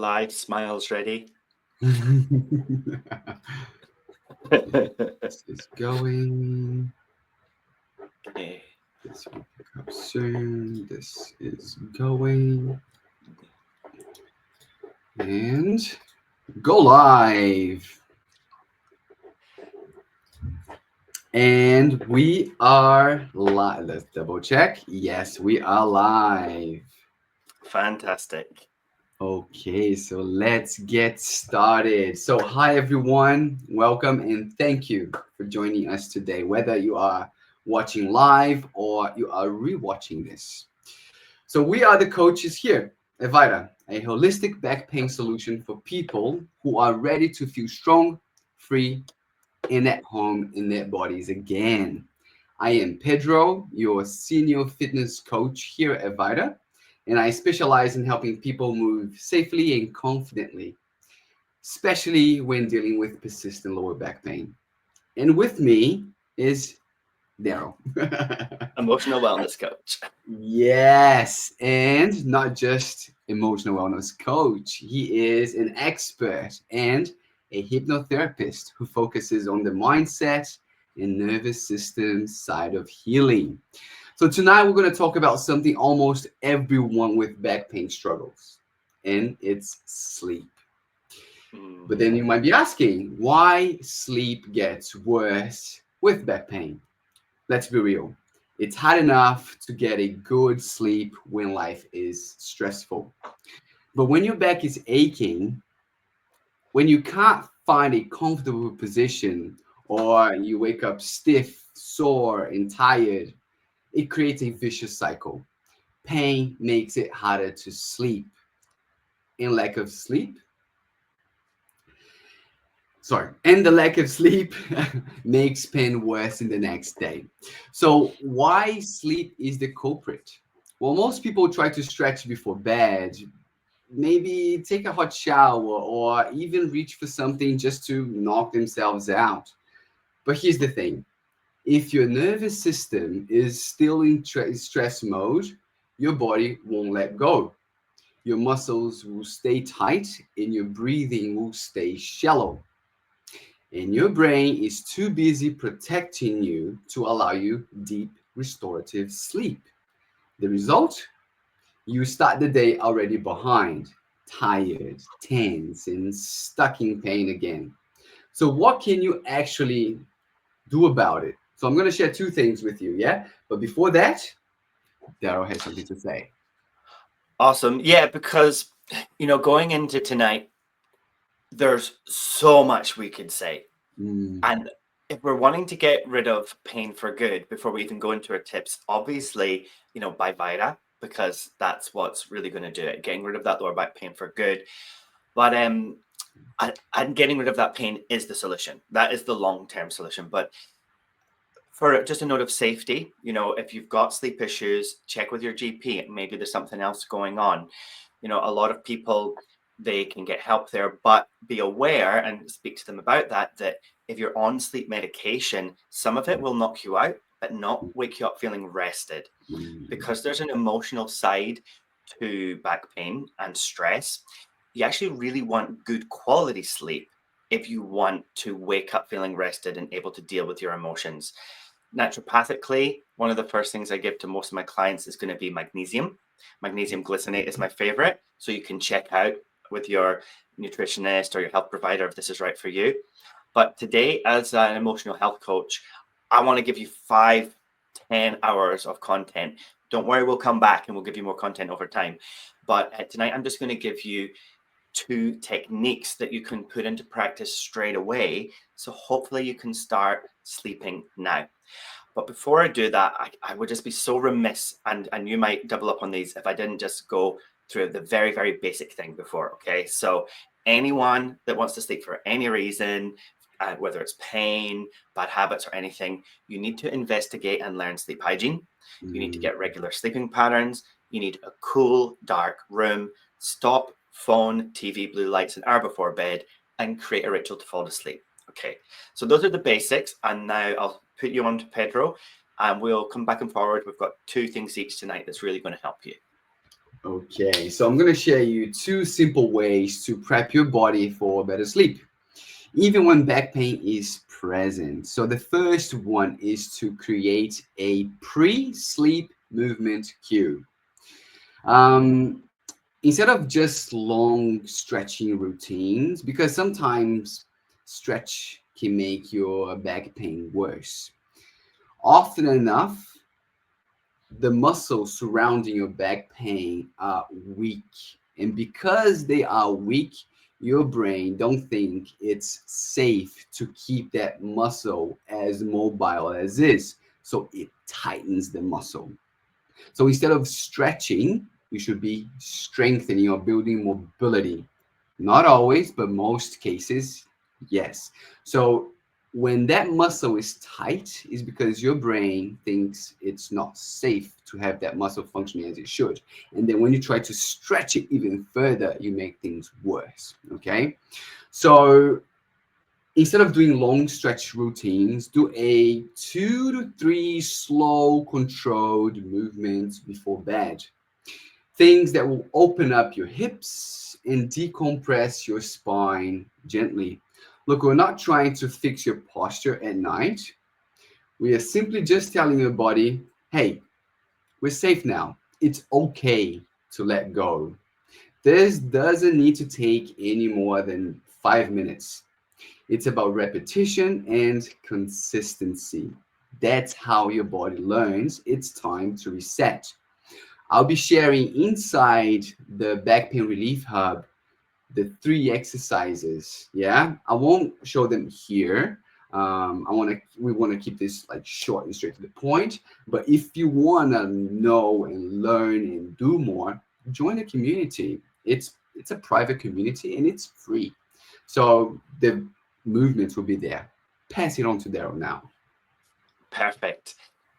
live smiles ready. This is going. Okay. This will pick up soon. This is going. And go live. And we are live. Let's double check. Yes, we are live. Fantastic. Okay, so let's get started. So, hi everyone, welcome and thank you for joining us today, whether you are watching live or you are rewatching this. So, we are the coaches here at Vita, a holistic back pain solution for people who are ready to feel strong, free, and at home in their bodies again. I am Pedro, your senior fitness coach here at Vita, and I specialize in helping people move safely and confidently, especially when dealing with persistent lower back pain. And with me is Daryl. Emotional wellness coach. Yes, and not just emotional wellness coach. He is an expert and a hypnotherapist who focuses on the mindset and nervous system side of healing. So tonight we're going to talk about something almost everyone with back pain struggles, and it's sleep. But then you might be asking, why sleep gets worse with back pain? Let's be real. It's hard enough to get a good sleep when life is stressful. But when your back is aching, when you can't find a comfortable position, or you wake up stiff, sore, and tired, it creates a vicious cycle. Pain makes it harder to sleep. And lack of sleep, and the lack of sleep makes pain worse in the next day. So, why sleep is the culprit? Well, most people try to stretch before bed, maybe take a hot shower, or even reach for something just to knock themselves out. But here's the thing, if your nervous system is still in stress mode, your body won't let go. Your muscles will stay tight and your breathing will stay shallow. And your brain is too busy protecting you to allow you deep restorative sleep. The result? You start the day already behind, tired, tense, and stuck in pain again. So, what can you actually do about it? So, I'm going to share two things with you, yeah? But before that, Daryl has something to say. Awesome. Yeah, because, going into tonight, there's so much we could say. And if we're wanting to get rid of pain for good, before we even go into our tips, obviously, by Vita, because that's what's really going to do it, getting rid of that lower back pain for good. But and getting rid of that pain is the solution. That is the long-term solution. But for just a note of safety, if you've got sleep issues, check with your GP. Maybe there's something else going on. A lot of people, they can get help there, but be aware and speak to them about that if you're on sleep medication, some of it will knock you out, but not wake you up feeling rested, because there's an emotional side to back pain and stress. You actually really want good quality sleep if you want to wake up feeling rested and able to deal with your emotions. Naturopathically, one of the first things I give to most of my clients is going to be magnesium. Magnesium glycinate is my favorite. So you can check out with your nutritionist or your health provider if this is right for you. But today, as an emotional health coach, I want to give you 5-10 hours of content. Don't worry, we'll come back and we'll give you more content over time. But tonight, I'm just going to give you 2 techniques that you can put into practice straight away. So hopefully you can start sleeping now. But before I do that, I would just be so remiss, and you might double up on these, if I didn't just go through the very, very basic thing before, okay? So anyone that wants to sleep for any reason, whether it's pain, bad habits, or anything, you need to investigate and learn sleep hygiene. You need to get regular sleeping patterns. You need a cool, dark room. Stop phone, TV, blue lights an hour before bed, and create a ritual to fall asleep. Okay, so those are the basics, and now I'll put you on to Pedro, and we'll come back and forward. We've got 2 things each tonight that's really going to help you. Okay, so I'm going to share you 2 simple ways to prep your body for better sleep, even when back pain is present. So the first one is to create a pre-sleep movement cue. Um, Instead of just long stretching routines, because sometimes stretch can make your back pain worse. Often enough, the muscles surrounding your back pain are weak, and because they are weak, your brain don't think it's safe to keep that muscle as mobile as is, so it tightens the muscle. So instead of stretching, you should be strengthening or building mobility. Not always, but most cases, yes. So when that muscle is tight, is because your brain thinks it's not safe to have that muscle functioning as it should. And then when you try to stretch it even further, you make things worse. Okay. So instead of doing long stretch routines, do a 2 to 3 slow, controlled movements before bed. Things that will open up your hips and decompress your spine gently. Look, we're not trying to fix your posture at night. We are simply just telling your body, hey, we're safe now. It's okay to let go. This doesn't need to take any more than 5 minutes. It's about repetition and consistency. That's how your body learns it's time to reset. I'll be sharing inside the Back Pain Relief Hub the 3 exercises. Yeah, I won't show them here. We want to keep this like short and straight to the point. But if you want to know and learn and do more, join the community. It's a private community and it's free. So the movements will be there. Pass it on to Daryl now. Perfect.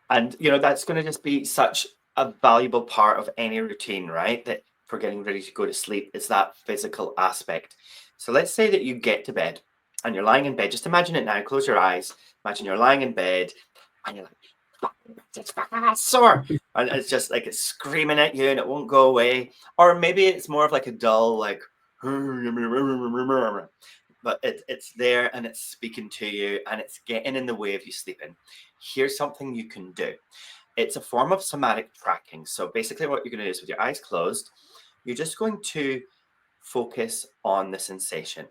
And that's going to just be such a valuable part of any routine, right? That for getting ready to go to sleep is that physical aspect. So let's say that you get to bed and you're lying in bed. Just imagine it now. Close your eyes. Imagine you're lying in bed and you're like, it's fucking sore. And it's just like it's screaming at you and it won't go away. Or maybe it's more of like a dull, like, but it's there and it's speaking to you and it's getting in the way of you sleeping. Here's something you can do. It's a form of somatic tracking. So basically what you're going to do is with your eyes closed, you're just going to focus on the sensation.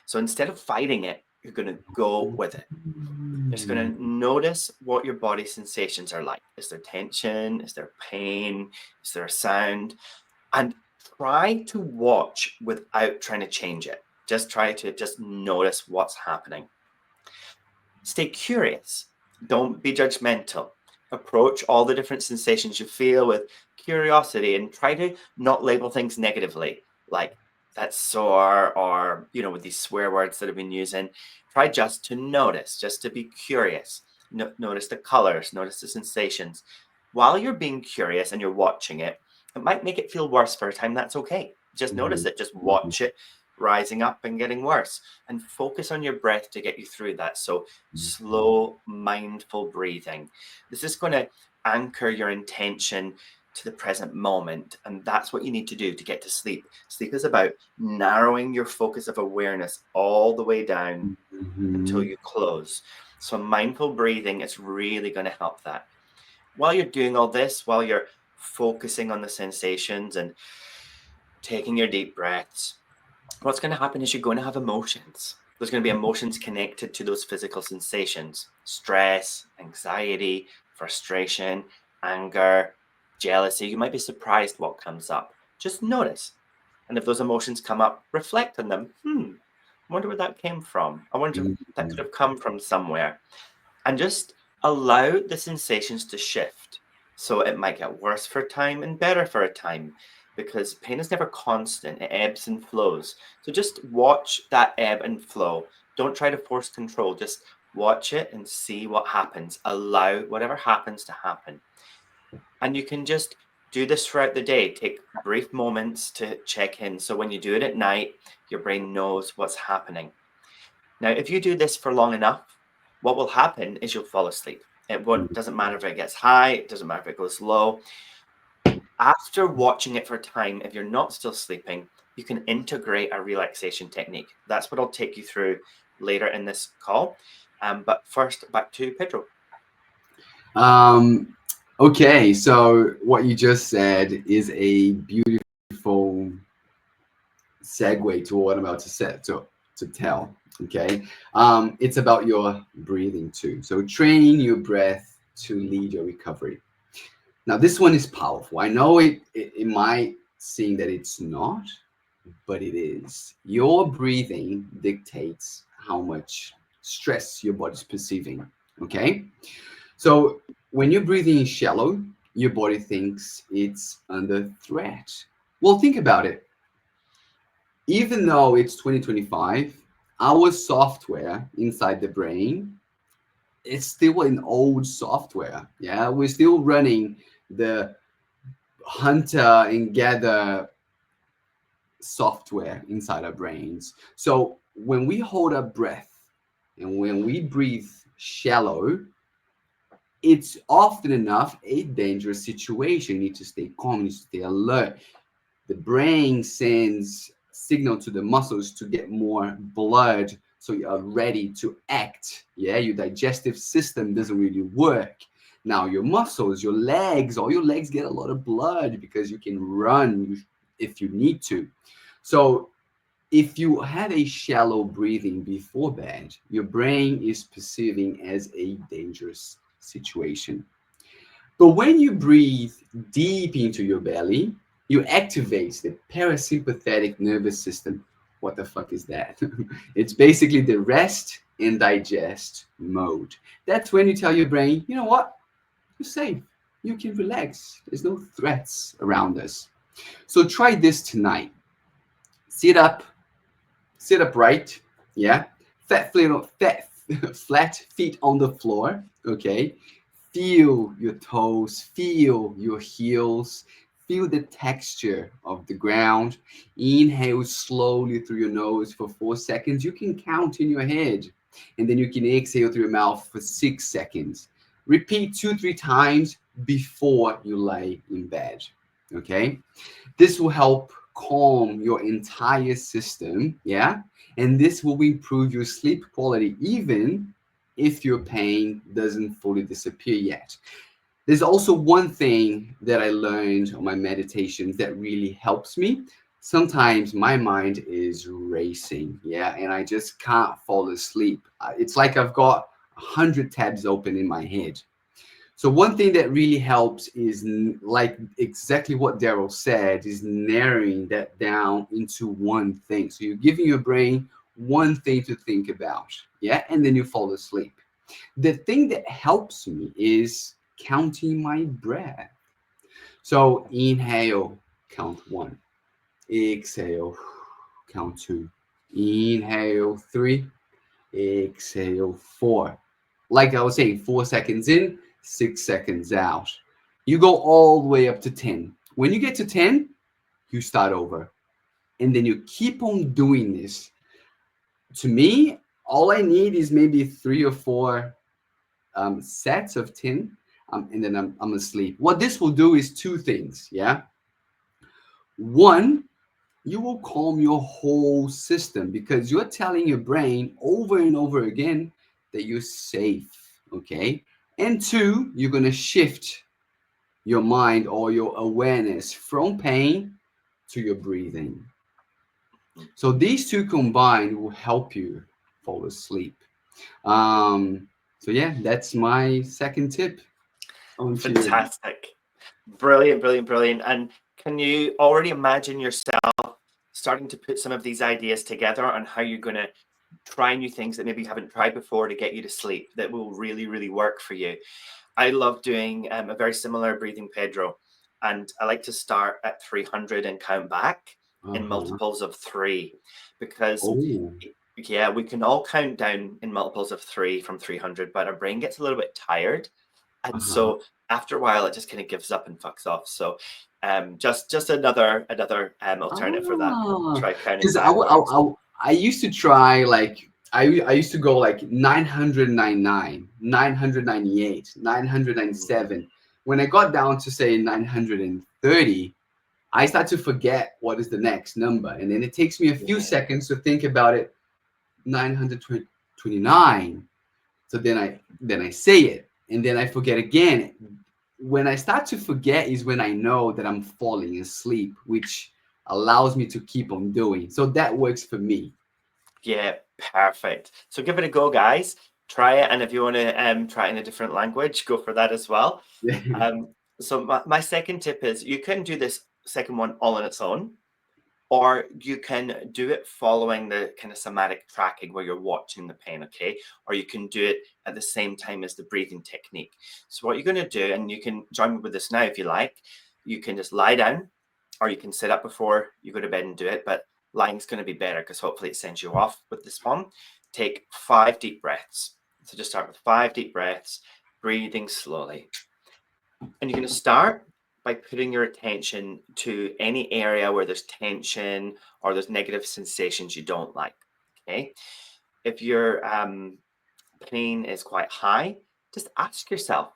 So instead of fighting it, you're going to go with it. You're just going to notice what your body sensations are like. Is there tension? Is there pain? Is there a sound? And try to watch without trying to change it. Just try to just notice what's happening. Stay curious. Don't be judgmental. Approach all the different sensations you feel with curiosity and try to not label things negatively, like that's sore or, with these swear words that I've been using. Try just to notice, just to be curious. Notice the colors, notice the sensations. While you're being curious and you're watching it, it might make it feel worse for a time. That's okay. Just notice it, just watch it rising up and getting worse and focus on your breath to get you through that. So slow, mindful breathing. This is going to anchor your intention to the present moment. And that's what you need to do to get to sleep. Sleep is about narrowing your focus of awareness all the way down until you close. So mindful breathing is really going to help that. While you're doing all this, while you're focusing on the sensations and taking your deep breaths, what's going to happen is you're going to have emotions. There's going to be emotions connected to those physical sensations: stress, anxiety, frustration, anger, jealousy. You might be surprised what comes up. Just notice. And if those emotions come up, reflect on them. I wonder where that came from. I wonder if that could have come from somewhere. And just allow the sensations to shift. So it might get worse for a time and better for a time, because pain is never constant. It ebbs and flows. So just watch that ebb and flow. Don't try to force control. Just watch it and see what happens. Allow whatever happens to happen. And you can just do this throughout the day. Take brief moments to check in. So when you do it at night, your brain knows what's happening. Now, if you do this for long enough, what will happen is you'll fall asleep. Doesn't matter if it gets high, it doesn't matter if it goes low. After watching it for time, if you're not still sleeping, you can integrate a relaxation technique. That's what I'll take you through later in this call. But first, back to Pedro. Okay, so what you just said is a beautiful segue to what I'm about to say, to tell. Okay, it's about your breathing too. So train your breath to lead your recovery. Now, this one is powerful. I know it might seem that it's not, but it is. Your breathing dictates how much stress your body's perceiving. Okay, so when you're breathing shallow, your body thinks it's under threat. Well, think about it. Even though it's 2025, our software inside the brain, it's still an old software. Yeah, we're still running the hunter and gather software inside our brains. So when we hold our breath and when we breathe shallow, it's often enough a dangerous situation. You need to stay calm, you need to stay alert. The brain sends signal to the muscles to get more blood so you are ready to act. Yeah, your digestive system doesn't really work. Now your muscles, your legs, all your legs get a lot of blood because you can run if you need to. So if you have a shallow breathing before bed, your brain is perceiving as a dangerous situation. But when you breathe deep into your belly, you activate the parasympathetic nervous system. What the fuck is that? It's basically the rest and digest mode. That's when you tell your brain, you know what? You're safe. You can relax. There's no threats around us. So try this tonight. Sit up, sit upright, yeah. Flat feet on the floor, okay. Feel your toes, feel your heels, feel the texture of the ground. Inhale slowly through your nose for 4 seconds. You can count in your head, and then you can exhale through your mouth for 6 seconds. Repeat 2-3 times before you lay in bed, okay. This will help calm your entire system, yeah, and this will improve your sleep quality even if your pain doesn't fully disappear yet. There's also one thing that I learned on my meditations that really helps me. Sometimes my mind is racing, yeah, and I just can't fall asleep. It's like I've got 100 tabs open in my head. So one thing that really helps is like exactly what Daryl said, is narrowing that down into one thing. So you're giving your brain one thing to think about, yeah, and then you fall asleep. The thing that helps me is counting my breath. So inhale, count 1. Exhale, count 2. Inhale, 3. Exhale, 4. Like I was saying, 4 seconds in, 6 seconds out. You go all the way up to 10. When you get to 10, you start over. And then you keep on doing this. To me, all I need is maybe 3 or 4 sets of 10, and then I'm asleep. What this will do is 2 things, yeah? One, you will calm your whole system because you're telling your brain over and over again that you're safe, okay? And 2, you're going to shift your mind or your awareness from pain to your breathing. So these 2 combined will help you fall asleep. So yeah, that's my second tip. Fantastic. Brilliant, brilliant, brilliant. And can you already imagine yourself starting to put some of these ideas together on how you're going to try new things that maybe you haven't tried before to get you to sleep that will really, really work for you? I love doing a very similar breathing, Pedro. And I like to start at 300 and count back in multiples of 3 because yeah, we can all count down in multiples of 3 from 300, but our brain gets a little bit tired. And so after a while, it just kind of gives up and fucks off. So just another alternative for that. Try counting backwards. I used to try like I used to go like 999, 998, 997. When I got down to say 950, 30, I start to forget what is the next number. And then it takes me a few seconds to think about it. 929. So then I say it, and then I forget again. When I start to forget is when I know that I'm falling asleep, which allows me to keep on doing. So that works for me. Yeah, perfect. So give it a go, guys. Try it, and if you want to try it in a different language, go for that as well. So my second tip is you can do this second one all on its own, or you can do it following the kind of somatic tracking where you're watching the pain, okay? Or you can do it at the same time as the breathing technique. So what you're going to do, and you can join me with this now if you like, you can just lie down, or you can sit up before you go to bed and do it, but lying's going to be better because hopefully it sends you off with this one. Take 5 deep breaths. So just start with 5 deep breaths, breathing slowly. And you're going to start by putting your attention to any area where there's tension or there's negative sensations you don't like, okay? If your pain is quite high, just ask yourself,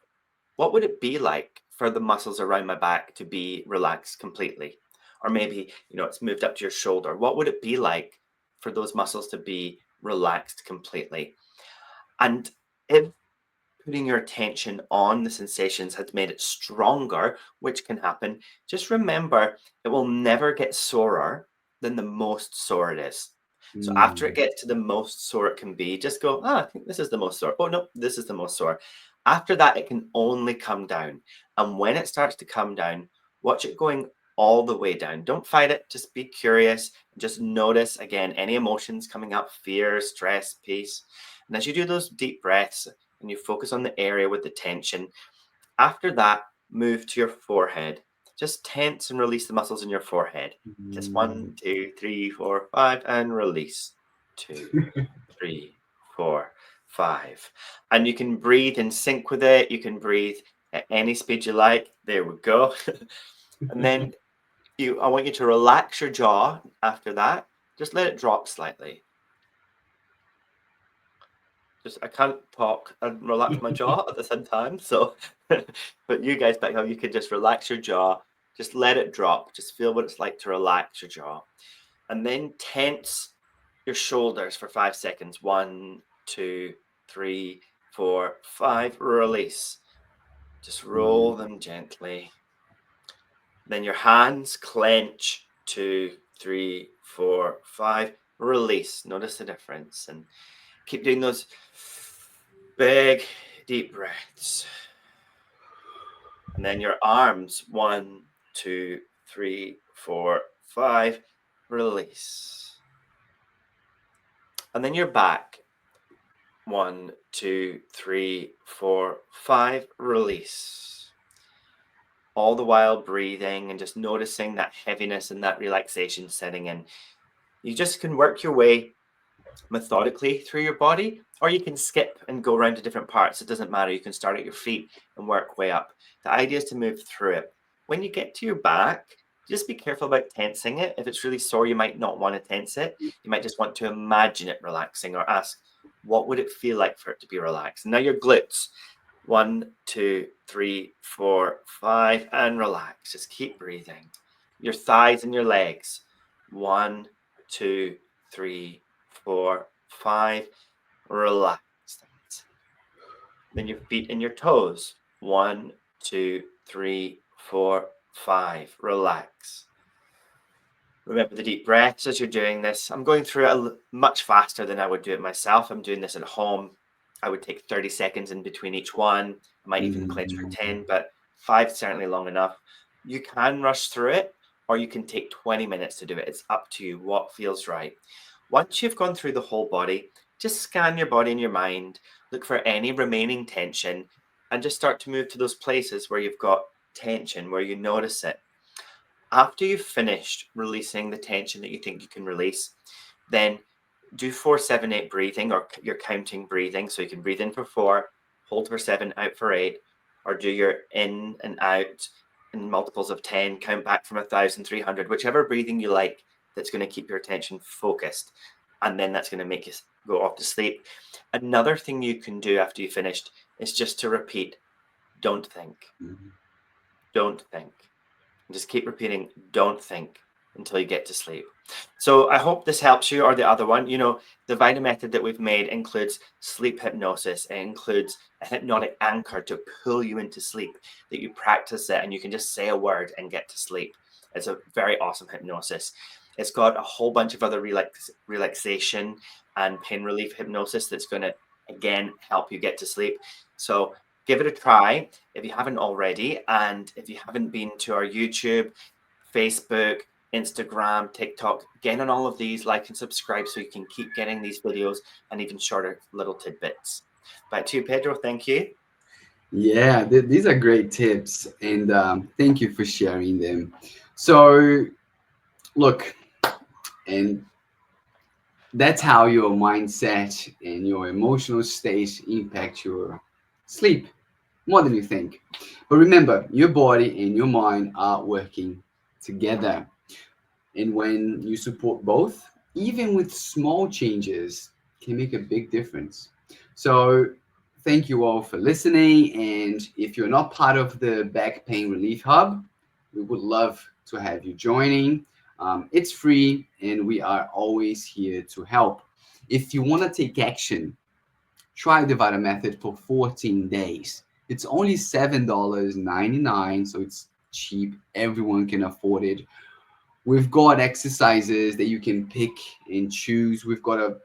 what would it be like for the muscles around my back to be relaxed completely? Or maybe, it's moved up to your shoulder. What would it be like for those muscles to be relaxed completely? And if putting your attention on the sensations has made it stronger, which can happen, just remember it will never get sorer than the most sore it is. So after it gets to the most sore it can be, just go, I think this is the most sore. Oh, no, this is the most sore. After that, it can only come down. And when it starts to come down, watch it going all the way down. Don't fight it. Just be curious. Just notice, again, any emotions coming up, fear, stress, peace. And as you do those deep breaths, and you focus on the area with the tension. After that, move to your forehead. Just tense and release the muscles in your forehead. Just 1, 2, 3, 4, 5, and release. 2, 3, 4, 5. And you can breathe in sync with it. You can breathe at any speed you like. There we go. And then I want you to relax your jaw after that. Just let it drop slightly. I can't talk and relax my jaw at the same time. So, but you guys back home, you can just relax your jaw, just let it drop, just feel what it's like to relax your jaw. And then tense your shoulders for 5 seconds. 1, 2, 3, 4, 5. Release. Just roll them gently. Then your hands clench. 2, 3, 4, 5. Release. Notice the difference. And keep doing those big, deep breaths. And then your arms, 1, 2, 3, 4, 5, release. And then your back, 1, 2, 3, 4, 5, release. All the while breathing and just noticing that heaviness and that relaxation setting in. You just can work your way methodically through your body, or you can skip and go around to different parts. It doesn't matter. You can start at your feet and work way up. The idea is to move through it. When you get to your back, just be careful about tensing it. If it's really sore, you might not want to tense it. You might just want to imagine it relaxing or ask, what would it feel like for it to be relaxed? And now your glutes, 1, 2, 3, 4, 5, and relax. Just keep breathing. Your thighs and your legs, 1, 2, 3, 4, 5, relax. Then your feet and your toes, 1, 2, 3, 4, 5, relax. Remember the deep breaths as you're doing this. I'm going through it much faster than I would do it myself. I'm doing this at home. I would take 30 seconds in between each one. I might even clench for 10, but 5 is certainly long enough. You can rush through it, or you can take 20 minutes to do it. It's up to you what feels right. Once you've gone through the whole body, just scan your body and your mind, look for any remaining tension, and just start to move to those places where you've got tension, where you notice it. After you've finished releasing the tension that you think you can release, then do 4, 7, 8 breathing, or your counting breathing. So you can breathe in for 4, hold for 7, out for 8, or do your in and out in multiples of 10, count back from 1,300, whichever breathing you like that's going to keep your attention focused. And then that's going to make you go off to sleep. Another thing you can do after you finished is just to repeat, don't think. Don't think. And just keep repeating, don't think, until you get to sleep. So I hope this helps you, or the other one. You know, the Vita Method that we've made includes sleep hypnosis. It includes a hypnotic anchor to pull you into sleep, that you practice it and you can just say a word and get to sleep. It's a very awesome hypnosis. It's got a whole bunch of other relaxation and pain relief hypnosis that's going to, again, help you get to sleep. So give it a try if you haven't already. And if you haven't been to our YouTube, Facebook, Instagram, TikTok, get on all of these, like and subscribe so you can keep getting these videos and even shorter little tidbits. Back to you, Pedro. Thank you. Yeah, these are great tips, and thank you for sharing them. So, look, and that's how your mindset and your emotional state impact your sleep more than you think. But remember, your body and your mind are working together. And when you support both, even with small changes, can make a big difference. So thank you all for listening. And if you're not part of the Back Pain Relief Hub, we would love to have you joining. It's free and we are always here to help. If you want to take action, try the Vita Method for 14 days. It's only $7.99, so it's cheap. Everyone can afford it. We've got exercises that you can pick and choose. We've got a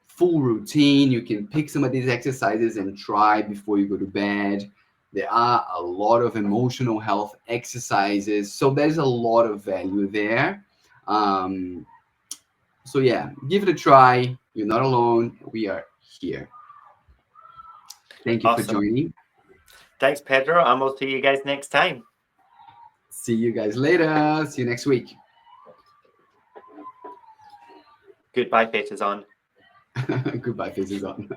full routine. You can pick some of these exercises and try before you go to bed. There are a lot of emotional health exercises. So there's a lot of value there. So yeah, give it a try. You're not alone. We are here. Thank you for Awesome. joining. Thanks, Pedro. And we'll see you guys next time. See you guys later. See you next week. Goodbye, faces on. Goodbye, faces on.